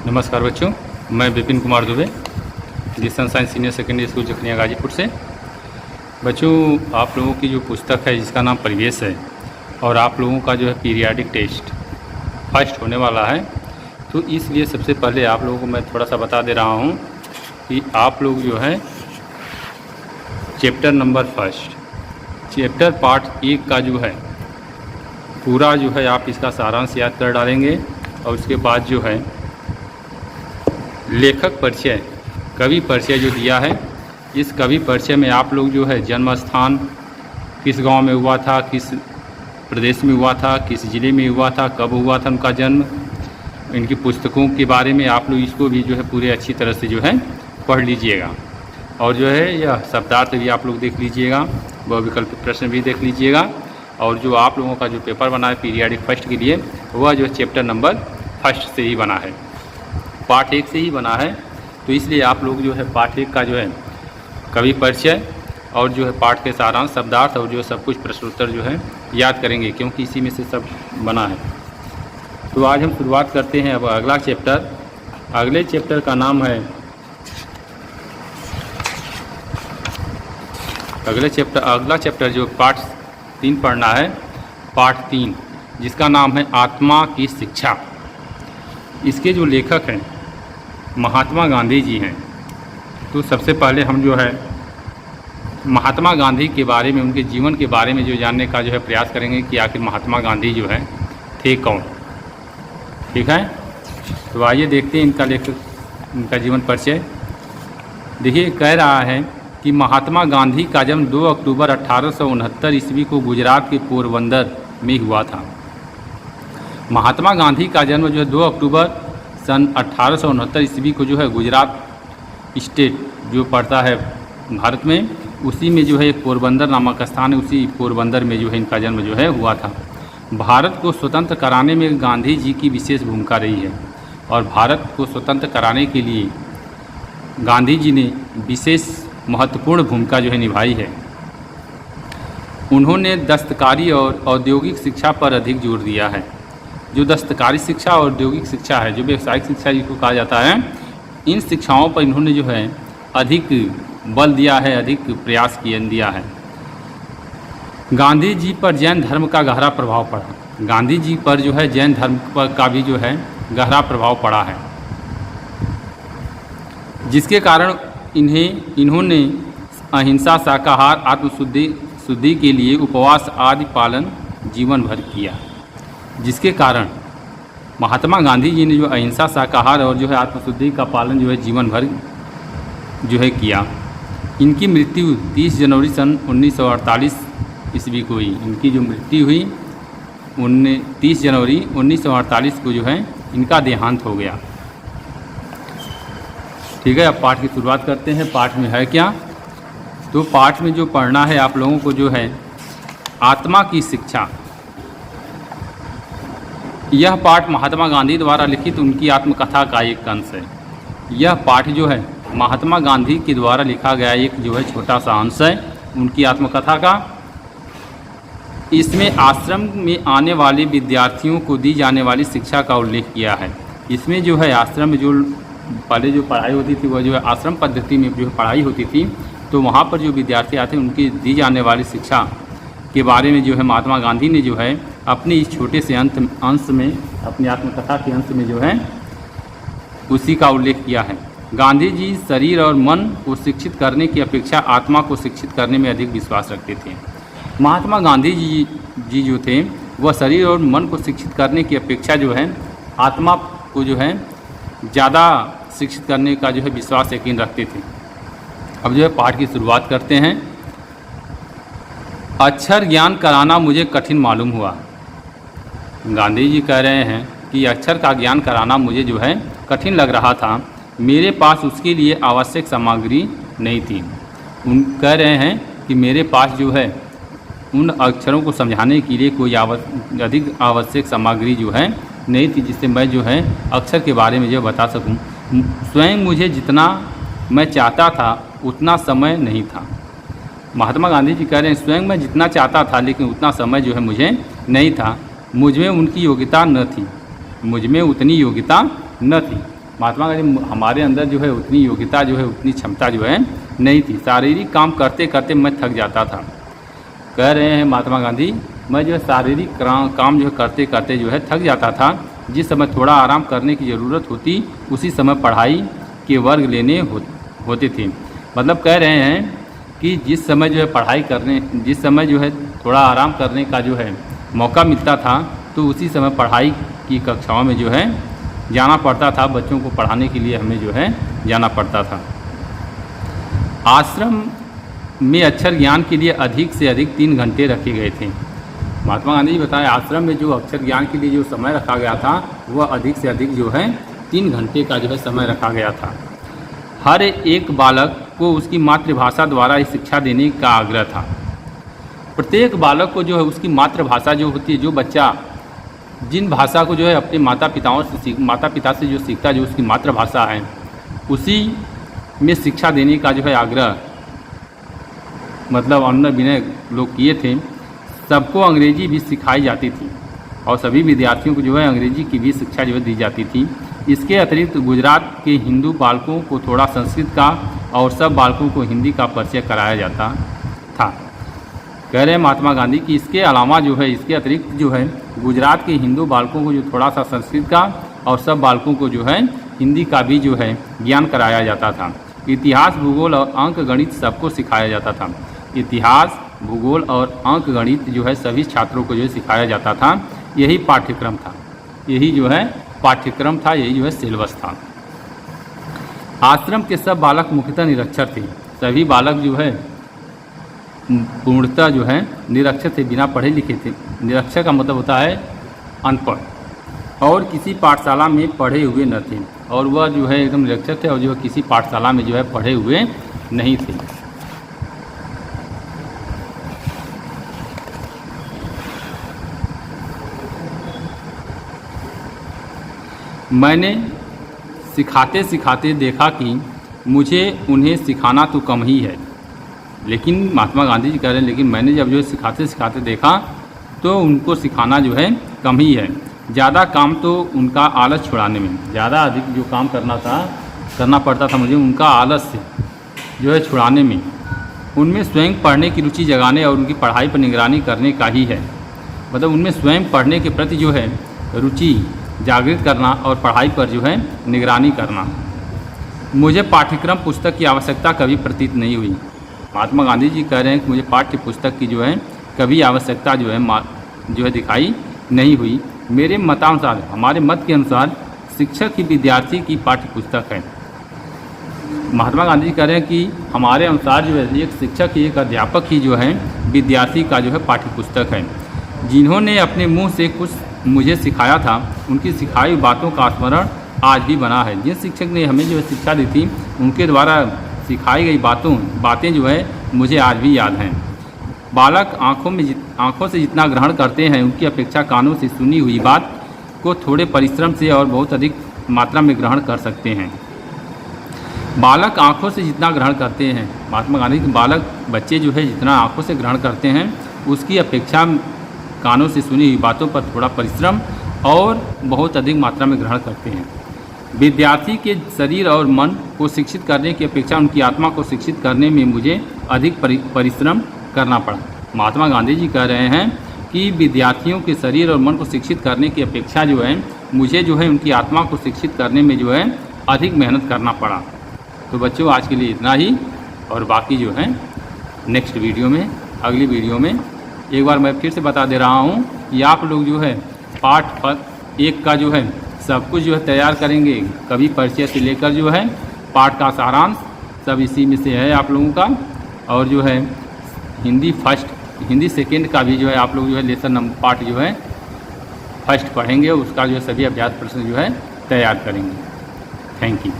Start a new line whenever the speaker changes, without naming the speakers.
नमस्कार बच्चों, मैं Vipin Kumar Dubey, distance science senior secondary school Jakhania Ghazipur से। बच्चों, आप लोगों की जो पुस्तक है जिसका नाम परिवेश है और आप लोगों का जो है पीरियाडिक टेस्ट फर्स्ट होने वाला है, तो इसलिए सबसे पहले आप लोगों को मैं थोड़ा सा बता दे रहा हूँ कि आप लोग जो है chapter number first, chapter part 1 का जो है पूरा जो है आप इसका सारांश याद कर डालेंगे और उसके बाद जो है लेखक परिचय, कवि परिचय जो दिया है, इस कवि परिचय में आप लोग जो है जन्म स्थान, किस गांव में हुआ था, किस प्रदेश में हुआ था, किस ज़िले में हुआ था, कब हुआ था उनका जन्म, इनकी पुस्तकों के बारे में आप लोग इसको भी जो है पूरे अच्छी तरह से जो है पढ़ लीजिएगा। और जो है यह शब्दार्थ भी आप लोग देख लीजिएगा, वह विकल्पित प्रश्न भी देख लीजिएगा। और जो आप लोगों का जो पेपर बना है पीरियाडिक फर्स्ट के लिए, वह जो चैप्टर नंबर फर्स्ट से ही बना है, पार्ट 1 से ही बना है। तो इसलिए आप लोग जो है पार्ट 1 का जो है कवि परिचय और जो है पाठ के सारांश, शब्दार्थ और जो सब कुछ प्रश्नोत्तर जो है याद करेंगे, क्योंकि इसी में से सब बना है। तो आज हम शुरुआत करते हैं अब अगला चैप्टर। अगले चैप्टर का नाम है, अगला चैप्टर जो पार्ट 3 पढ़ना है, पार्ट 3, जिसका नाम है आत्मा की शिक्षा। इसके जो लेखक हैं महात्मा गांधी जी हैं। तो सबसे पहले हम जो है महात्मा गांधी के बारे में, उनके जीवन के बारे में जो जानने का जो है प्रयास करेंगे कि आखिर महात्मा गांधी जो है थे कौन। ठीक है, तो आइए देखते हैं इनका लेखक, इनका जीवन परिचय। देखिए, कह रहा है कि महात्मा गांधी का जन्म 2 अक्टूबर 1869 ईस्वी को गुजरात के पोरबंदर में हुआ था। महात्मा गांधी का जन्म जो है 2 अक्टूबर सन 1869 ईस्वी को जो है गुजरात स्टेट जो पड़ता है भारत में, उसी में जो है एक पोरबंदर नामक स्थान है, उसी पोरबंदर में जो है इनका जन्म जो है हुआ था। भारत को स्वतंत्र कराने में गांधी जी की विशेष भूमिका रही है और भारत को स्वतंत्र कराने के लिए गांधी जी ने विशेष महत्वपूर्ण भूमिका जो है निभाई है। उन्होंने दस्तकारी और औद्योगिक शिक्षा पर अधिक जोर दिया है। जो दस्तकारी शिक्षा और औद्योगिक शिक्षा है, जो व्यावसायिक शिक्षा जिसको कहा जाता है, इन शिक्षाओं पर इन्होंने जो है अधिक बल दिया है, अधिक प्रयास दिया है। गांधी जी पर जैन धर्म का गहरा प्रभाव पड़ा। गांधी जी पर जो है जैन धर्म का भी जो है गहरा प्रभाव पड़ा है, जिसके कारण इन्होंने अहिंसा, शाकाहार, आत्मशुद्धि के लिए उपवास आदि पालन जीवन भर किया। जिसके कारण महात्मा गांधी जी ने जो अहिंसा, शाकाहार और जो है आत्मशुद्धि का पालन जो है जीवन भर जो है किया। इनकी मृत्यु 30 जनवरी सन 1948 ईस्वी को हुई। इनकी जो मृत्यु हुई 30 जनवरी 1948 को जो है इनका देहांत हो गया। ठीक है, अब पाठ की शुरुआत करते हैं। पाठ में है क्या? तो पाठ में जो पढ़ना है आप लोगों को जो है आत्मा की शिक्षा। यह पाठ महात्मा गांधी द्वारा लिखित उनकी आत्मकथा का एक अंश है। यह पाठ जो है महात्मा गांधी के द्वारा लिखा गया एक जो है छोटा सा अंश है उनकी आत्मकथा का। इसमें आश्रम में आने वाले विद्यार्थियों को दी जाने वाली शिक्षा का उल्लेख किया है। इसमें जो है आश्रम में जो पहले जो पढ़ाई होती थी, वह जो है आश्रम पद्धति में जो पढ़ाई होती थी, तो वहाँ पर जो विद्यार्थी आते हैं उनकी दी जाने वाली शिक्षा के बारे में जो है महात्मा गांधी ने जो है अपने इस छोटे से अंश में, अपनी आत्मकथा के अंश में जो है उसी का उल्लेख किया है। गांधी जी शरीर और मन को शिक्षित करने की अपेक्षा आत्मा को शिक्षित करने में अधिक विश्वास रखते थे। महात्मा गांधी जी जो थे वह शरीर और मन को शिक्षित करने की अपेक्षा जो है आत्मा को जो है ज़्यादा शिक्षित करने का जो है विश्वास यकीन रखते थे। अब जो है पाठ की शुरुआत करते हैं। अक्षर ज्ञान कराना मुझे कठिन मालूम हुआ। गांधी जी कह रहे हैं कि अक्षर का ज्ञान कराना मुझे जो है कठिन लग रहा था। मेरे पास उसके लिए आवश्यक सामग्री नहीं थी। कह रहे हैं कि मेरे पास जो है उन अक्षरों को समझाने के लिए कोई अधिक आवश्यक सामग्री जो है नहीं थी, जिससे मैं जो है अक्षर के बारे में जो बता सकूं। स्वयं मुझे जितना मैं चाहता था उतना समय नहीं था। महात्मा गांधी जी कह रहे हैं स्वयं मैं जितना चाहता था लेकिन उतना समय जो है मुझे नहीं था। मुझ में उनकी योग्यता न थी, मुझ में उतनी योग्यता न थी। महात्मा गांधी हमारे अंदर जो है उतनी योग्यता जो है, उतनी क्षमता जो है नहीं थी। शारीरिक काम करते करते मैं थक जाता था। कह रहे हैं महात्मा गांधी, मैं जो है शारीरिक काम जो है करते करते जो है थक जाता था। जिस समय थोड़ा आराम करने की ज़रूरत होती उसी समय पढ़ाई के वर्ग लेने होते थे। मतलब कह रहे हैं कि जिस समय जो है जिस समय जो है थोड़ा आराम करने का जो है मौका मिलता था तो उसी समय पढ़ाई की कक्षाओं में जो है जाना पड़ता था। बच्चों को पढ़ाने के लिए हमें जो है जाना पड़ता था। आश्रम में अक्षर ज्ञान के लिए अधिक से अधिक 3 घंटे रखे गए थे। महात्मा गांधी जी बताएं, आश्रम में जो अक्षर ज्ञान के लिए जो समय रखा गया था वह अधिक से अधिक जो है 3 घंटे का जो है समय रखा गया था। हर एक बालक को उसकी मातृभाषा द्वारा ही शिक्षा देने का आग्रह था। प्रत्येक बालक को जो है उसकी मातृभाषा जो होती है, जो बच्चा जिन भाषा को जो है अपने माता पिता से जो सीखता, जो उसकी मातृभाषा है, उसी में शिक्षा देने का जो है आग्रह मतलब अनुनय विनय लोग किए थे। सबको अंग्रेजी भी सिखाई जाती थी और सभी विद्यार्थियों को जो है अंग्रेजी की भी शिक्षा जो है दी जाती थी। इसके अतिरिक्त गुजरात के हिंदू बालकों को थोड़ा संस्कृत का और सब बालकों को हिंदी का परिचय कराया जाता था। कह रहे हैं महात्मा गांधी कि इसके अलावा जो है, इसके अतिरिक्त जो है गुजरात के हिंदू बालकों को जो थोड़ा सा संस्कृत का और सब बालकों को जो है हिंदी का भी जो है ज्ञान कराया जाता था। इतिहास, भूगोल और अंक गणित सबको सिखाया जाता था। इतिहास, भूगोल और अंक गणित जो है सभी छात्रों को जो है सिखाया जाता था। यही पाठ्यक्रम था, यही जो है पाठ्यक्रम था, यही जो है सिलेबस था। आश्रम के सब बालक मुख्यतः निरक्षर थे। सभी बालक जो है पूर्णतः जो है निरक्षर थे, बिना पढ़े लिखे थे। निरक्षर का मतलब होता है अनपढ़ और किसी पाठशाला में पढ़े हुए न थे। और वह जो है एकदम निरक्षर थे और जो है किसी पाठशाला में जो है पढ़े हुए नहीं थे। मैंने सिखाते सिखाते देखा कि मुझे उन्हें सिखाना तो कम ही है। लेकिन महात्मा गांधी जी कह रहे हैं, लेकिन मैंने जब जो है सिखाते सिखाते देखा तो उनको सिखाना जो है कम ही है। ज़्यादा काम तो उनका आलस छुड़ाने में, ज़्यादा अधिक जो काम करना पड़ता था मुझे उनका आलस से जो है छुड़ाने में। उनमें स्वयं पढ़ने की रुचि जगाने और उनकी पढ़ाई पर निगरानी करने का ही है। मतलब उनमें स्वयं पढ़ने के प्रति जो है रुचि जागृत करना और पढ़ाई पर जो है निगरानी करना। मुझे पाठ्यक्रम पुस्तक की आवश्यकता कभी प्रतीत नहीं हुई। महात्मा गांधी जी कह रहे हैं कि मुझे पाठ्य पुस्तक की जो है कभी आवश्यकता जो है दिखाई नहीं हुई। मेरे मतानुसार, हमारे मत के अनुसार शिक्षक ही विद्यार्थी की पाठ्य पुस्तक है। महात्मा गांधी जी कह रहे हैं कि हमारे अनुसार जो है एक शिक्षक ही, एक अध्यापक ही जो है विद्यार्थी का जो है पाठ्य पुस्तक है। जिन्होंने अपने मुँह से कुछ मुझे सिखाया था, उनकी सिखाई हुई बातों का स्मरण आज भी बना है। जिस शिक्षक ने हमें जो है शिक्षा दी थी, उनके द्वारा सिखाई गई बातें जो है मुझे आज भी याद हैं। बालक आँखों से जितना ग्रहण करते हैं, उनकी अपेक्षा कानों से सुनी हुई बात को थोड़े परिश्रम से और बहुत अधिक मात्रा में ग्रहण कर सकते हैं। बालक आँखों से जितना ग्रहण करते हैं, महात्मा गांधी के बालक बच्चे जो है जितना आँखों से ग्रहण करते हैं, उसकी अपेक्षा कानों से सुनी हुई बातों पर थोड़ा परिश्रम और बहुत अधिक मात्रा में ग्रहण करते हैं। विद्यार्थी के शरीर और मन को शिक्षित करने की अपेक्षा उनकी आत्मा को शिक्षित करने में मुझे अधिक परिश्रम करना पड़ा। महात्मा गांधी जी कह रहे हैं कि विद्यार्थियों के शरीर और मन को शिक्षित करने की अपेक्षा जो है मुझे जो है उनकी आत्मा को शिक्षित करने में जो है अधिक मेहनत करना पड़ा। तो बच्चों, आज के लिए इतना ही, और बाकी जो है नेक्स्ट वीडियो में, अगली वीडियो में एक बार मैं फिर से बता दे रहा हूँ कि आप लोग जो है पाठ 1 का जो है सब कुछ जो है तैयार करेंगे। कभी परिचय से लेकर जो है पाठ का सारांश सब इसी में से है आप लोगों का। और जो है हिंदी सेकेंड का भी जो है आप लोग जो है लेसन नंबर पार्ट जो है फर्स्ट पढ़ेंगे, उसका जो है सभी अभ्यास प्रश्न जो है तैयार करेंगे। Thank you.